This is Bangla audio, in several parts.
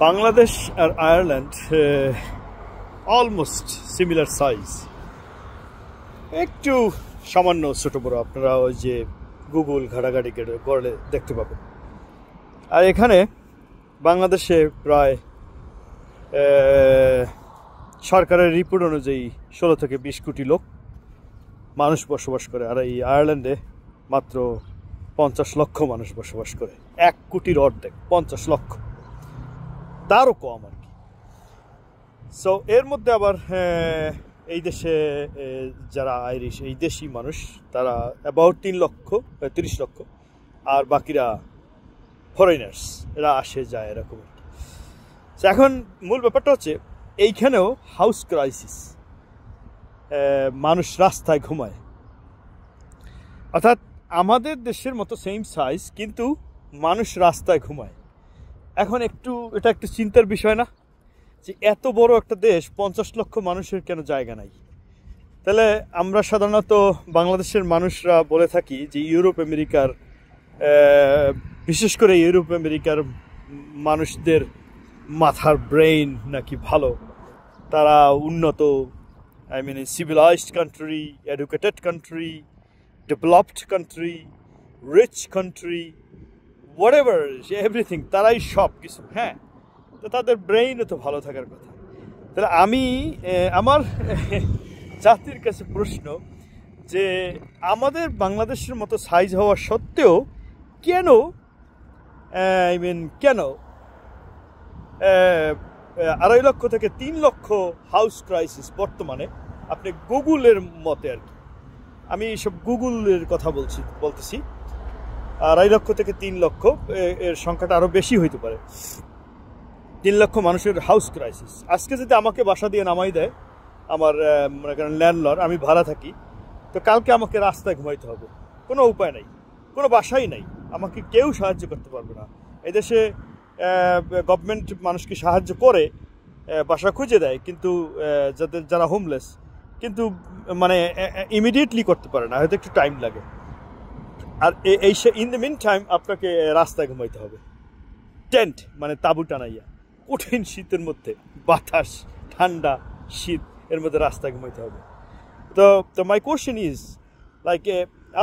বাংলাদেশ আর আয়ারল্যান্ড অলমোস্ট সিমিলার সাইজ, একটু সামান্য ছোটো বড়ো। আপনারা ওই যে গুগল ঘাটাঘাটি করলে দেখতে পাবেন। আর এখানে বাংলাদেশে প্রায় সরকারের রিপোর্ট অনুযায়ী 16 থেকে 20 কোটি লোক মানুষ বসবাস করে। আর এই আয়ারল্যান্ডে মাত্র 50 লক্ষ মানুষ বসবাস করে। 1 কোটির অর্ধেক, 50 লক্ষ, তারও কম আর কি। সো এর মধ্যে আবার এই দেশে যারা আইরিশ, এই দেশি মানুষ, তারা অ্যাবাউট 30 লক্ষ, আর বাকিরা ফরেনার্স, এরা আসে যায় এরকম। এখন মূল ব্যাপারটা হচ্ছে এইখানেও হাউস ক্রাইসিস, মানুষ রাস্তায় ঘুমায়। অর্থাৎ আমাদের দেশের মতো সেম সাইজ, কিন্তু মানুষ রাস্তায় ঘুমায়। এখন এটা একটু চিন্তার বিষয় না, যে এত বড় একটা দেশ 50 লক্ষ মানুষের কেন জায়গা নাই? তাহলে আমরা সাধারণত বাংলাদেশের মানুষরা বলে থাকি যে ইউরোপ আমেরিকার, বিশেষ করে ইউরোপ আমেরিকার মানুষদের মাথার ব্রেইন নাকি ভালো, তারা উন্নত, I mean civilised country, educated country, developed country, rich country, whatever, everything, তারাই সব কিছু। হ্যাঁ, তো তাদের ব্রেইনও তো ভালো থাকার কথা। তাহলে আমি আমার জাতির কাছে প্রশ্ন, যে আমাদের বাংলাদেশের মতো সাইজ হওয়া সত্ত্বেও কেন, কেন 2.5 লক্ষ থেকে 3 লক্ষ হাউস ক্রাইসিস বর্তমানে? আপনি গুগলের মতে আর কি, আমি সব গুগলের কথা বলতেছি। 2.5 লক্ষ থেকে 3 লক্ষ, এর সংখ্যাটা আরও বেশি হইতে পারে। 3 লক্ষ মানুষের হাউস ক্রাইসিস। আজকে যদি আমাকে বাসা দিয়ে নামাই দেয় আমার মনে করেন ল্যান্ডলর্ড, আমি ভাড়া থাকি, তো কালকে আমাকে রাস্তায় ঘুমাইতে হবে। কোনো উপায় নাই, কোনো বাসাই নাই, আমাকে কেউ সাহায্য করতে পারবে না। এদেশে গভর্নমেন্ট মানুষকে সাহায্য করে, বাসা খুঁজে দেয়, কিন্তু যারা হোমলেস, কিন্তু মানে ইমিডিয়েটলি করতে পারে না, হয়তো একটু টাইম লাগে। আর ইন দ্য মিন টাইম আপনাকে রাস্তায় ঘুমাইতে হবে, টেন্ট মানে তাঁবু টানাইয়া, কঠিন শীতের মধ্যে, বাতাস, ঠান্ডা, শীত, এর মধ্যে রাস্তায় ঘুমাইতে হবে। তো মাই কোয়েশ্চেন ইজ লাইক,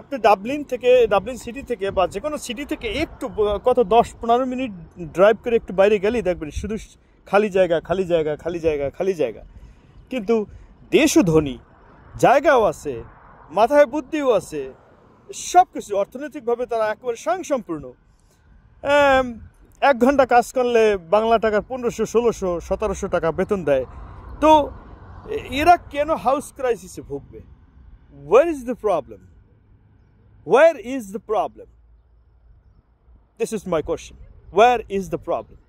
আপনি ডাবলিন সিটি থেকে বা যে কোনো সিটি থেকে একটু কত 10-15 মিনিট ড্রাইভ করে একটু বাইরে গেলেই দেখবেন শুধু খালি জায়গা, খালি জায়গা, খালি জায়গা, খালি জায়গা। কিন্তু দেশও ধনী, জায়গাও আছে, মাথায় বুদ্ধিও আছে, সব কিছু, অর্থনৈতিকভাবে তারা একেবারে স্বয়ংসম্পূর্ণ। 1 ঘন্টা কাজ করলে বাংলা টাকার 1500, 1600, 1700 টাকা বেতন দেয়। তো এরা কেন house ক্রাইসিসে ভুগবে? Where is the problem? Where is the problem? This is my question. Where is the problem?